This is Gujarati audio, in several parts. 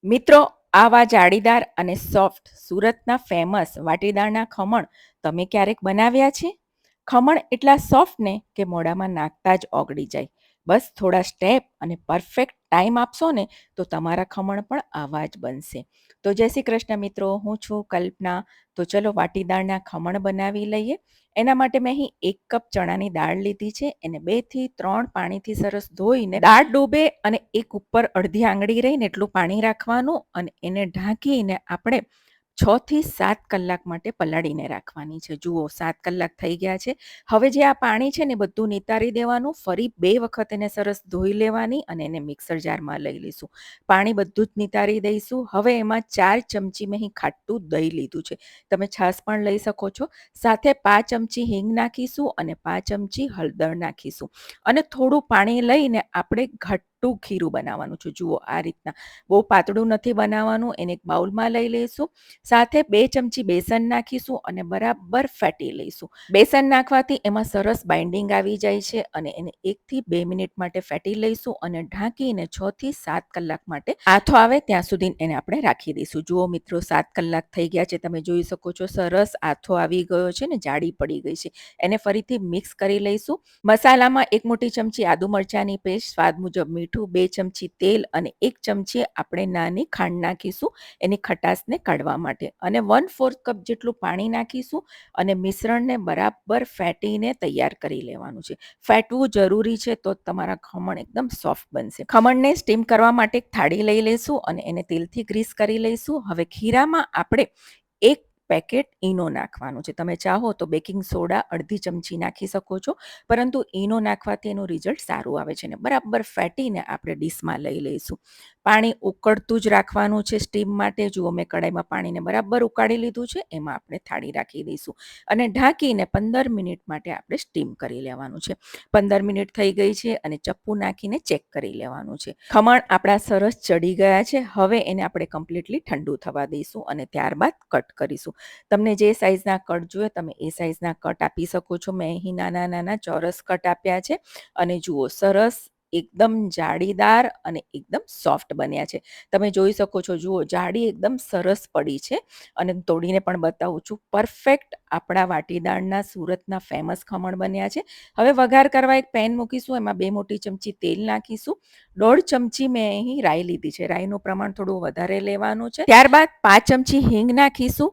મિત્રો, આવા જાળીદાર અને સોફ્ટ સુરતના ફેમસ વાટીદાળના ખમણ તમે ક્યારેક બનાવ્યા છે? ખમણ એટલા સોફ્ટ ને કે મોઢામાં નાખતા જ ઓગળી જાય. બસ થોડા સ્ટેપ અને પરફેક્ટ ટાઈમ આપશો ને તો તમારા ખમણ પણ આવા જ બનશે. તો જય શ્રી કૃષ્ણ મિત્રો, હું છું કલ્પના. તો ચલો વાટીદાળના ખમણ બનાવી લઈએ. એના માટે મેં અહીં 1 કપ ચણાની દાળ લીધી છે. એને 2 થી 3 પાણીથી સરસ ધોઈને દાળ ડૂબે અને એક ઉપર અડધી આંગળી રહીને એટલું પાણી રાખવાનું અને એને ઢાંકીને આપણે 6 થી 7 કલાક માટે પલાળીને રાખવાની છે. જુઓ 7 કલાક થઈ ગયા છે. હવે જે આ પાણી છે ને બધું નિતારી દેવાનું. ફરી 2 વખત એને સરસ ધોઈ લેવાની અને એને મિક્સર જારમાં લઈ લઈશું. પાણી બધું જ નિતારી દઈશું. હવે એમાં 4 ચમચી મેં અહીં ખાટું દહીં લીધું છે. તમે છાશ પણ લઈ શકો છો. સાથે 5 ચમચી હિંગ નાખીશું અને 5 ચમચી હળદર નાખીશું અને થોડું પાણી લઈને આપણે ઘટ્ટું ખીરું બનાવવાનું છે. જુઓ આ રીતના, બહુ પાતળું નથી બનાવવાનું. એને એક બાઉલમાં લઈ લઈશું. સાથે 2 ચમચી બેસન નાખીશું અને બરાબર ફેટી લઈશું. બેસન નાખવાથી એમાં સરસ બાઇન્ડિંગ આવી જાય છે અને એને 1 થી 2 મિનિટ માટે ફેટી લઈશું અને ઢાંકીને 6 થી 7 કલાક માટે આથો આવે ત્યાં સુધી એને આપણે રાખી દઈશું. જુઓ મિત્રો, 7 કલાક થઈ ગયા છે. તમે જોઈ શકો છો સરસ આથો આવી ગયો છે ને જાડી પડી ગઈ છે. એને ફરીથી મિક્સ કરી લઈશું. મસાલામાં 1 મોટી ચમચી આદુ મરચાંની પેસ્ટ, સ્વાદ મુજબ મીઠું, 2 ચમચી તેલ અને 1 ચમચી આપણે નાની ખાંડ નાખીશું એની ખટાશને કાઢવા માટે અને 1/4 કપ જેટલું પાણી નાખીશું અને મિશ્રણને બરાબર ફેટીને તૈયાર કરી લેવાનું છે. ફેટવું જરૂરી છે તો તમારા ખમણ એકદમ સોફ્ટ બનશે. ખમણને સ્ટીમ કરવા માટે એક થાળી લઈ લઈશું અને એને તેલથી ગ્રીસ કરી લઈશું. હવે ખીરામાં આપણે 1 પેકેટ ઈનો નાખવાનું છે. તમે ચાહો તો બેકિંગ સોડા અડધી ચમચી નાખી શકો છો, પરંતુ ઈનો નાખવાથી એનું રિઝલ્ટ સારું આવે છે ને બરાબર ફેટીને આપણે ડીશમાં લઈ લઈશું. પાણી ઉકળતું જ રાખવાનું છે સ્ટીમ માટે. જુઓ મેં કડાઈમાં પાણીને બરાબર ઉકાળી લીધું છે. એમાં આપણે થાળી રાખી દઈશું અને ઢાંકીને 15 મિનિટ માટે આપણે સ્ટીમ કરી લેવાનું છે. 15 મિનિટ થઈ ગઈ છે અને ચપ્પુ નાખીને ચેક કરી લેવાનું છે. ખમણ આપણા સરસ ચડી ગયા છે. હવે એને આપણે કમ્પ્લીટલી ઠંડુ થવા દઈશું અને ત્યારબાદ કટ કરીશું. તમને જે સાઈઝના કટ જોઈએ તમે એ સાઈઝના કટ આપી શકો છો. મેં અહીં નાના નાના ચોરસ કટ આપ્યા છે અને જુઓ સરસ એકદમ જાળીદાર અને એકદમ સોફ્ટ બન્યા છે. તમે જોઈ શકો છો. જુઓ જાળી એકદમ સરસ પડી છે અને તોડીને પણ બતાવું છું. પરફેક્ટ આપણા વાટીદાળના સુરતના ફેમસ ખમણ બન્યા છે. હવે વઘાર કરવા એક પેન મૂકીશું. એમાં 2 મોટી ચમચી તેલ નાખીશું. 1.5 ચમચી મેં અહીં રાઈ લીધી છે. રાઈનું પ્રમાણ થોડું વધારે લેવાનું છે. ત્યારબાદ 5 ચમચી હિંગ નાખીશું.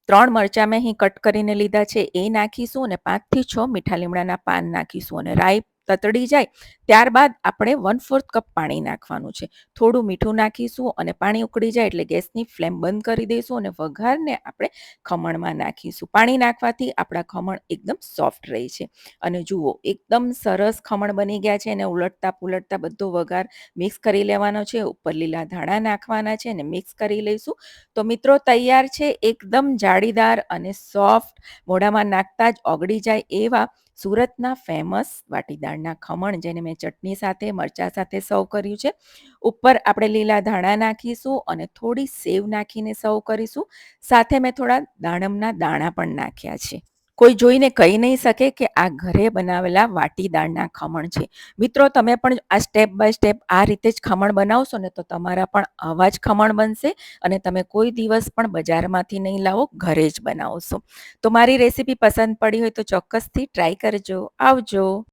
3 મરચાં મેં અહીં કટ કરીને લીધા છે એ નાખીશું અને 5 થી 6 મીઠા લીમડાના પાન નાખીશું અને રાઈ તતડી જાય ત્યારબાદ આપણે 1/4 કપ પાણી નાખવાનું છે. થોડું મીઠું નાખીશું અને પાણી ઉકળી જાય એટલે ગેસની ફ્લેમ બંધ કરી દઈશું અને વઘારને આપણે ખમણમાં નાખીશું. પાણી નાખવાથી આપણા ખમણ એકદમ સોફ્ટ રહે છે અને જુઓ એકદમ સરસ ખમણ બની ગયા છે. એને ઉલટતા પુલટતા બધો વઘાર મિક્સ કરી લેવાનો છે. ઉપર લીલા ધાણા નાખવાના છે અને મિક્સ કરી લઈશું. તો મિત્રો તૈયાર છે એકદમ જાળીદાર અને સોફ્ટ, મોઢામાં નાખતા જ ઓગળી જાય એવા સુરતના ફેમસ વાટીદાળના ખમણ, જેને મેં ચટણી સાથે મરચાં સાથે સર્વ કર્યું છે. ઉપર આપણે લીલા ધાણા નાખીશું અને થોડી સેવ નાખીને સર્વ કરીશું. સાથે મેં થોડા દાડમના દાણા પણ નાખ્યા છે. કોઈ જોઈને કહી નહીં શકે કે આ ઘરે બનાવેલા વાટીદાળના ખમણ છે. મિત્રો તમે પણ આ સ્ટેપ બાય સ્ટેપ આ રીતે જ ખમણ બનાવશો ને તો તમારા પણ આવા જ ખમણ બનશે અને તમે કોઈ દિવસ પણ બજારમાંથી નહીં લાવો, ઘરે જ બનાવશો. તો મારી રેસીપી પસંદ પડી હોય તો ચોક્કસથી ટ્રાય કરજો. આવજો.